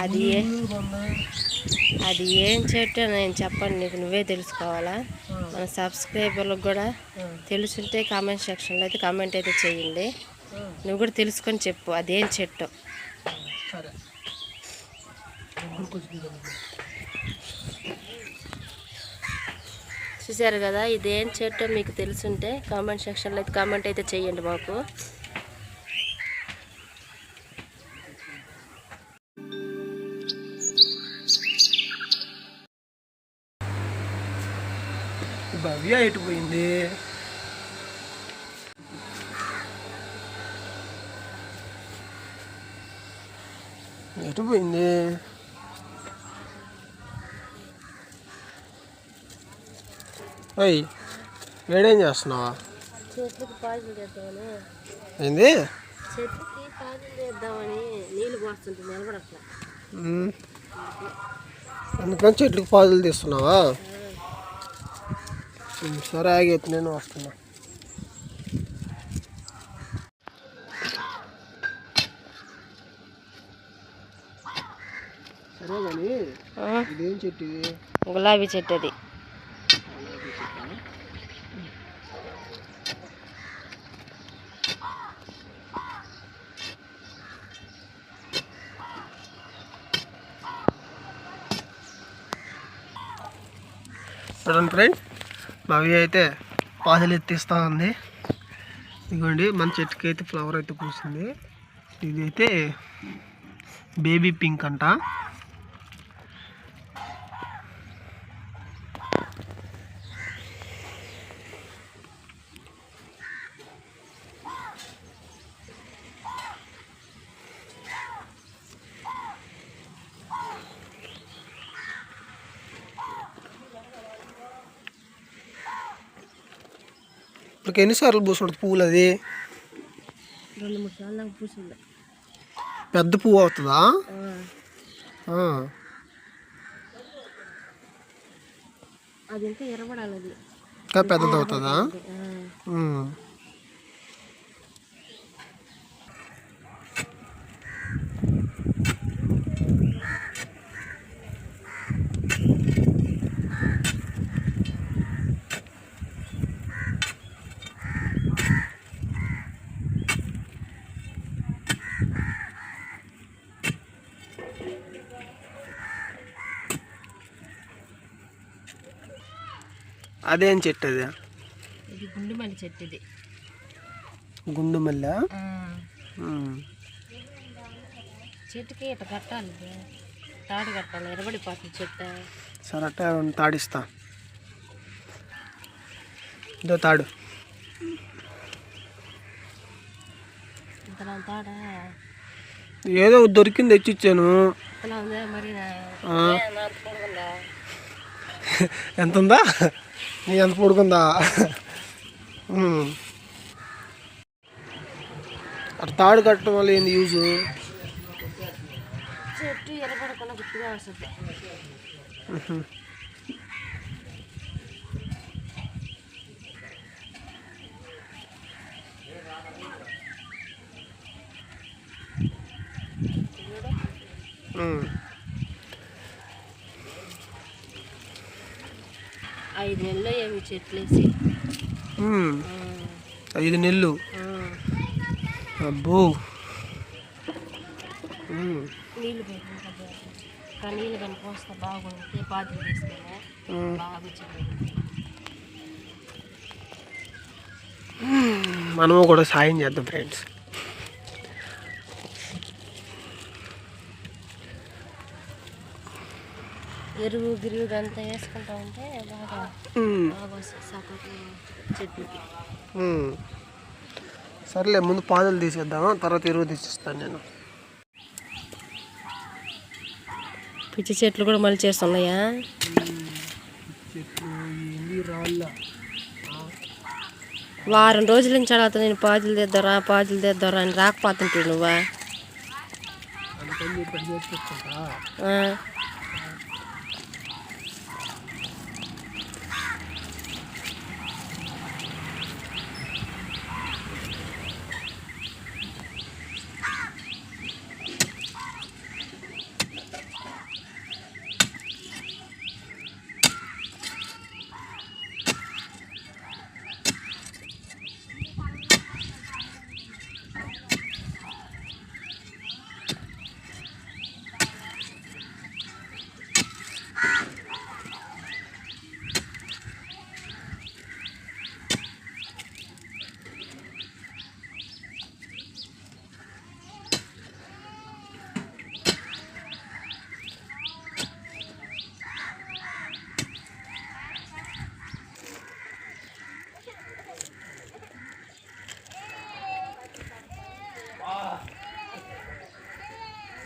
అది అది ఏం చెట్టు నేను చెప్పండి, నీకు నువ్వే తెలుసుకోవాలా. మన సబ్స్క్రైబర్లకు కూడా తెలుసుంటే కామెంట్ సెక్షన్లో అయితే కామెంట్ అయితే చేయండి. నువ్వు కూడా తెలుసుకొని చెప్పు అదేం చెట్టు. చూసారు కదా, ఇదేం చెట్టు మీకు తెలుసుంటే కామెంట్ సెక్షన్లో అయితే కామెంట్ అయితే చేయండి మాకు. భవ్య ఎటు పోయింది? ఎటు పోయింది? అయ్యి వేడేం చేస్తున్నావా? చెట్లకి పాజులు చేద్దామని. ఏంది? చెట్లకి పాజులు చేద్దామని నీళ్ళు పోస్తుంటే నిలబడట్లా. అందుకని చెట్లకి పాజులు తీస్తున్నావా? సరే ఆగేది, నేను వస్తున్నా. సరే కానీ ఇదేం చెట్టు? గులాబీ చెట్టు. అది చూడండి ఫ్రెండ్స్, భవ్య అయితే పాదలు ఎత్తిస్తూ ఉంది. ఇదిగోండి మన చెట్టుకి అయితే ఫ్లవర్ అయితే పూసింది. ఇదైతే బేబీ పింక్ అంట. ఇప్పుడు ఎన్నిసార్లు పూసుకుంటుంది పువ్వులు? అది 2-3 సార్లు పూసింది. పెద్ద పువ్వు అవుతుందా? అది ఇంకా ఎర్రబడాలి. అది ఇంకా పెద్దది అవుతుందా? అదేం చెట్టు? అది ఇది గుండుమల్లి చెట్టు. ఇది గుండుమల్లి చెట్టుకి ఇట్లా కట్టాలి, తాడు కట్టాలి, ఎరబడిపోతుంది చెట్టు. సరే తాడిస్తా. ఇదో తాడు. తాడా ఏదో దొరికింది తెచ్చిచ్చాను. మరి ఎంత ఉందా? నీ ఎంత పొడుకుందా? అటు తాడు కట్టడం వల్ల ఏంది యూజ్? చెట్టు ఎర్రబడకుండా గుర్తుగా వస్తుంది. ఐదు నెలలు ఏమి చెట్లేసి 5 నెలలు. అబ్బో. నీళ్ళు పెట్టుకుంటా, నీళ్ళు కానీ పోస్తే బాగుంటుంది. పాత్రలు తీసుకున్నా బాగా వచ్చింది. మనము కూడా సాయం చేద్దాం ఫ్రెండ్స్. ఎరువు గిరువు అంతా వేసుకుంటా ఉంటే బాగా వస్తుంది చెట్టుకి. సర్లే, ముందు పాదులు తీసేద్దామా, తర్వాత ఎరువు తీసిస్తాను నేను. పిచ్చి చెట్లు కూడా మళ్ళీ చేస్తున్నాయా? వారం రోజుల నుంచి అడుగుతా నేను, పాదులు తెద్దారా అని రాకపోతుంటే నువ్వా?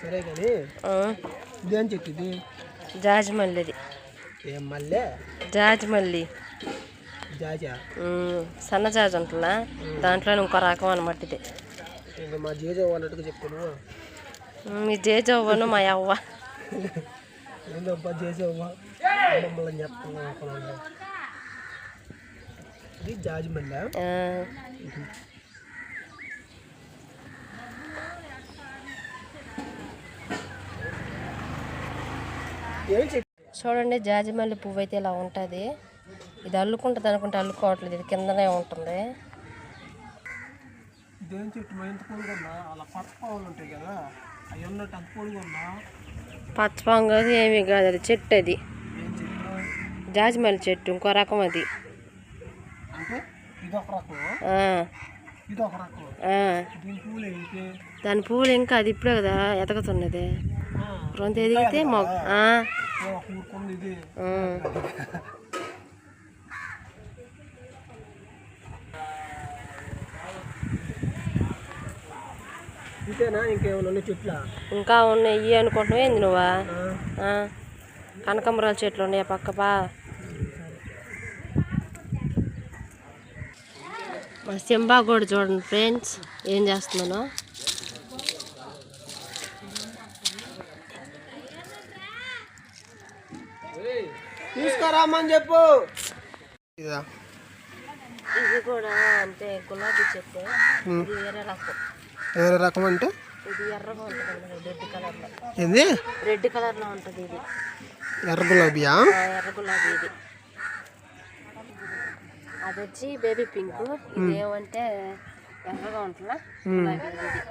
సరే కానీ ఇదేం చెట్టు ఇది? జాజిమల్లిది. ఏం మల్లె? జాజిమల్లి. జాజా? సన్న జాజి ఉంటుందా, దాంట్లో ఇంకో రకం అనమాట ఇది. ఇంకా మా జేజో అన్నట్టుగా చెప్తాను. మీ జేజవ్వను మా అవ్వ. ఏందబ్బా జేజవ్వ మమ్మల్ని చెప్తున్నాను. ఇది జాజిమల్లి. చూడండి జాజిమల్లి పువ్వు అయితే ఇలా ఉంటుంది. ఇది అల్లుకుంటుంది అనుకుంటే అల్లుకోవట్లేదు, ఇది కిందనే ఉంటుంది. ఇదేం చెట్టు ఎంత పొడుగున్నా అలా పచ్చపావులు ఉంటాయి కదా, అవి ఉన్నట్టు అంత పొడుగున్నా. పచ్చపాము కాదు, ఏమీ కాదు, అది చెట్టు. అది జాజిమల్లి చెట్టు, ఇంకో రకం అది. అంటే ఇదొక రకం, ఇదొక రకం. దాని పూలు ఇంకా అది ఇప్పుడే కదా ఎదగతున్నది. రొంత ఎదిగితే ఇంతేనా? ఇంకేమైనా చెట్లా? ఇంకా ఉన్నాయి అనుకుంటున్నావు ఏంది నువ్వా? కనకాంబరాల చెట్లు ఉన్నాయి పక్కపా. మా సింబా కూడా చూడండి ఫ్రెండ్స్ ఏం చేస్తున్నాను. తీసుకురామని చెప్పు. ఇది కూడా అంటే గులాబీ చెట్టు. ఇది వేరే రకం. వేరే రకం అంటే ఇది ఎర్రగా ఉంటుంది, రెడ్ కలర్ లో. ఏంది? రెడ్ కలర్ లో ఉంటుంది ఇది. ఎర్ర గులాబీయా? ఎర్ర గులాబీ ఇది. అది వచ్చి బేబీ పింక్. ఇది ఏమంటే ఎర్రగా ఉంటుందా గులాబీ ఇది.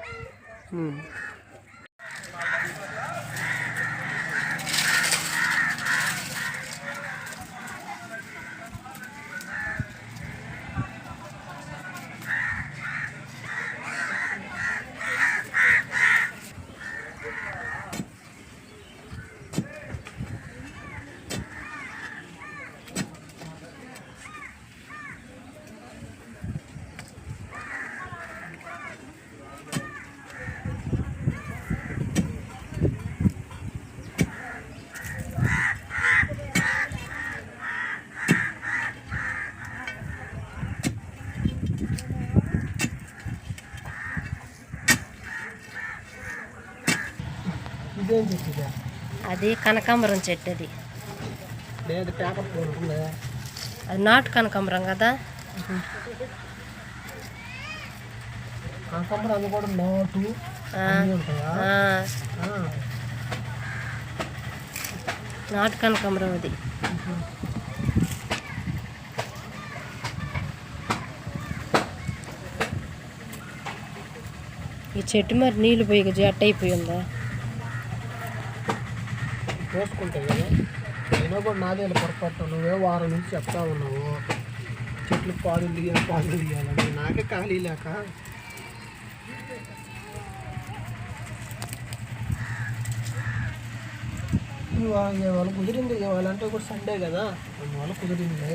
ఇదేం చెట్టు? అది కనకాంబరం చెట్టు. అది లేదు పేపర్ పూలు. అది నాటు కనకాంబరం కదా. కనకాంబరం అది కూడా నాటు. నాటు కనకాంబరం అది. ఈ చెట్టు మరి నీళ్ళు పోయి జట్టు అయిపోయిందా? పోసుకుంటాయి కదా. అయినా కూడా నాదే పొరపాటు. నువ్వే వారం నుంచి చెప్తా ఉన్నావు చెట్లు పాదులు తీయాలని. నాకే ఖాళీ లేక ఇవాళ కుదిరింది. ఇవాళ అంటే కూడా సండే కదా, ఇవాళ కుదిరింది.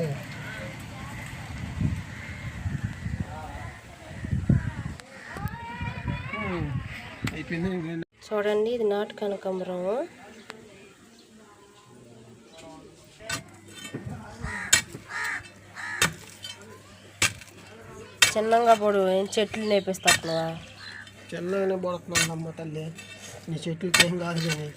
అయిపోయింది. చూడండి ఇది నాటు కనకాంబరం. చిన్నగా పొడు చెట్లు నేపిస్తున్నావా? చిన్నగానే పడుతున్నాను అమ్మ తల్లి. నీ చెట్లకి ఏం కాదు కానీ.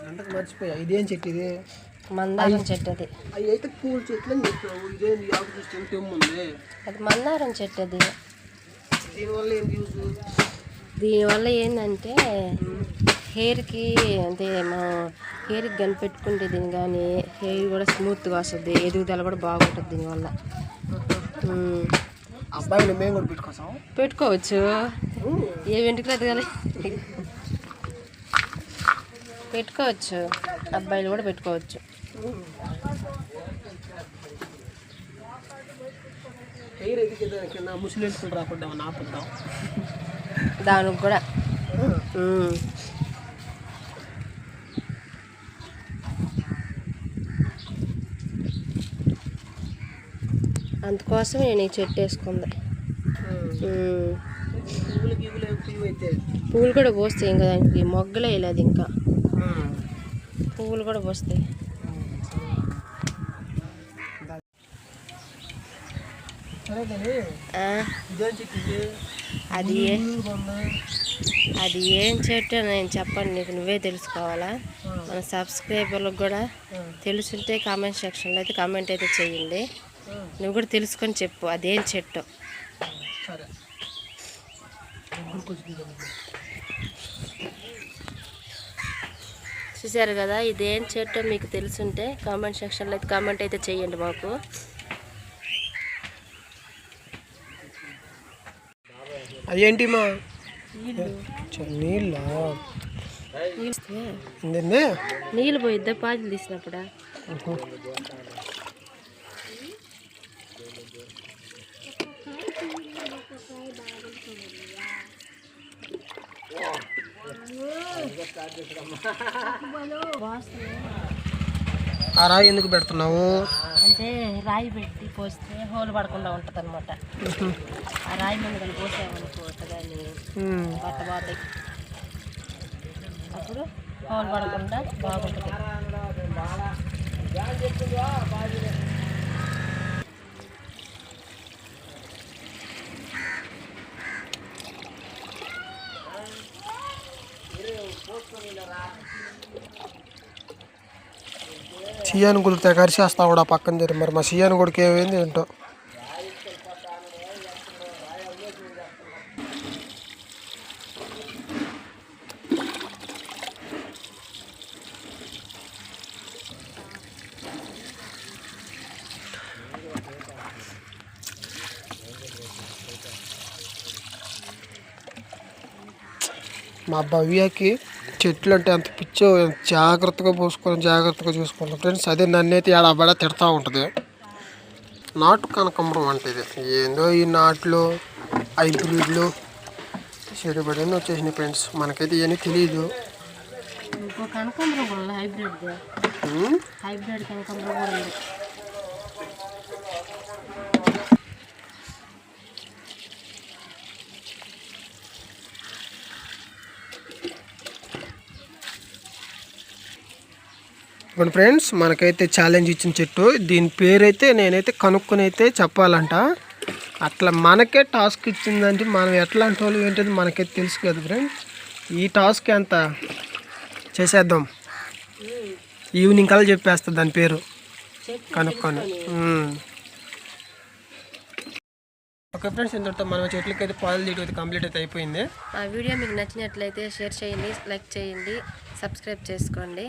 అంటే మర్చిపోయా. ఇదేం చెట్టు? ఇది మందారం చెట్టు. అది అవి అయితే పూల చెట్లు అని చెప్పావు. ఇదేంటి ఆకు చూస్తే తెమ్ముంది. అది మందారం చెట్టు. అది దీనివల్ల ఏం యూజ్? దీనివల్ల ఏంటంటే హెయిర్కి, అంటే మా హెయిర్కి కనిపెట్టుకుంటే దీని కానీ హెయిర్ కూడా స్మూత్గా వస్తుంది, ఎదుగుదల కూడా బాగుంటుంది దీనివల్ల. అబ్బాయిలు మేము కూడా పెట్టుకోవచ్చు. ఏ వెంట్రుకలు ఎదగాలి పెట్టుకోవచ్చు, అబ్బాయిలు కూడా పెట్టుకోవచ్చు. హెయిర్ ఎదిగేదానికి ముస్లిమ్స్ రాకుండా ఆపుతాం దానికి కూడా. అందుకోసం నేను ఈ చెట్టు వేసుకుంది. పువ్వులు కూడా పోస్తాయి, ఇంకా దానికి మొగ్గలే వేయలేదు, ఇంకా పువ్వులు కూడా పోస్తాయి. అది ఏం చెట్టు నేను చెప్పండి, నీకు నువ్వే తెలుసుకోవాలా. మన సబ్స్క్రైబర్లకు కూడా తెలుసుంటే కామెంట్ సెక్షన్లో అయితే కామెంట్ అయితే చేయండి. నువ్వు కూడా తెలుసుకొని చెప్పు అదేం చెట్టు. చూసారు కదా, ఇదేం చెట్టు మీకు తెలుసుంటే కామెంట్ సెక్షన్లో అయితే కామెంట్ అయితే చేయండి మాకు. అదేంటి మా నీళ్ళు పోయిద్దా పాజలు తీసినప్పుడా? ఆ రాయి ఎందుకు పెడుతున్నావు అంటే రాయి పెట్టి పోస్తే హోల్ పడకుండా ఉంటుంది అనమాట. ఆ రాయి మీద కానీ పోసామనుకోవచ్చు కానీ పోతాయి, అప్పుడు హోల్ పడకుండా బాగుంటుంది. సియాను గుడితే కరిచేస్తా కూడా పక్కన తిరిగి, మరి మా సియాను గుడికి ఏమైంది ఏంటో. మా భవ్యకి చెట్లు అంటే అంత పిచ్చో, జాగ్రత్తగా పోసుకొని జాగ్రత్తగా చూసుకుంటాం ఫ్రెండ్స్. అదే నన్నైతే ఏడాబడా తిడతా ఉంటుంది. నాటు కనకాంబరం అంటే ఇది ఏందో, ఈ నాట్లు హైబ్రిడ్లు చెడుబడి వచ్చేసినాయి ఫ్రెండ్స్. మనకైతే ఇవన్నీ తెలియదు. కనకాంబరం కూడా హైబ్రిడ్ కనకాంబరం కూడా ఉంది. ఇప్పుడు ఫ్రెండ్స్ మనకైతే ఛాలెంజ్ ఇచ్చిన చెట్టు, దీని పేరైతే నేనైతే కనుక్కొని అయితే చెప్పాలంట. అట్లా మనకే టాస్క్ ఇచ్చిందంటే మనం ఎట్లాంటి వాళ్ళు ఏంటంటే మనకైతే తెలుసు కదా ఫ్రెండ్స్. ఈ టాస్క్ ఎంత చేసేద్దాం, ఈవినింగ్ కల్లా చెప్పేస్తా దాని పేరు కనుక్కొని. ఓకే ఫ్రెండ్స్, ఇంతటితో మనం చెట్లకైతే పాలు తీయడం అయితే కంప్లీట్ అయితే అయిపోయింది. ఆ వీడియో మీకు నచ్చినట్లయితే షేర్ చేయండి, లైక్ చేయండి, సబ్స్క్రైబ్ చేసుకోండి.